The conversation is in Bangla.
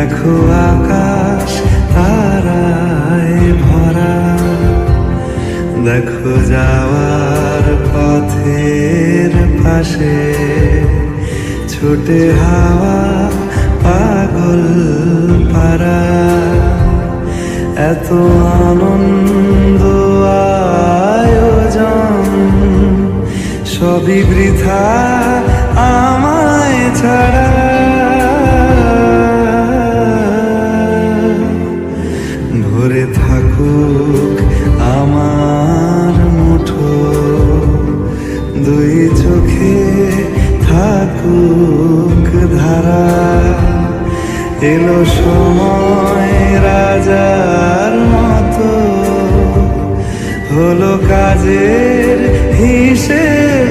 দেখো আকাশ তারায় ভরা, দেখো যাওয়ার পথের পাশে ছোটে হাওয়া পাগল পারা। এত আনন্দ আয়োজন সবই বৃথা আমায় ছাড়া। ভরে থাকুক আমার মুঠো, দুই চোখে থাকুক ধারা। এলো সময় রাজার মতো, হলো কাজের হিসেব।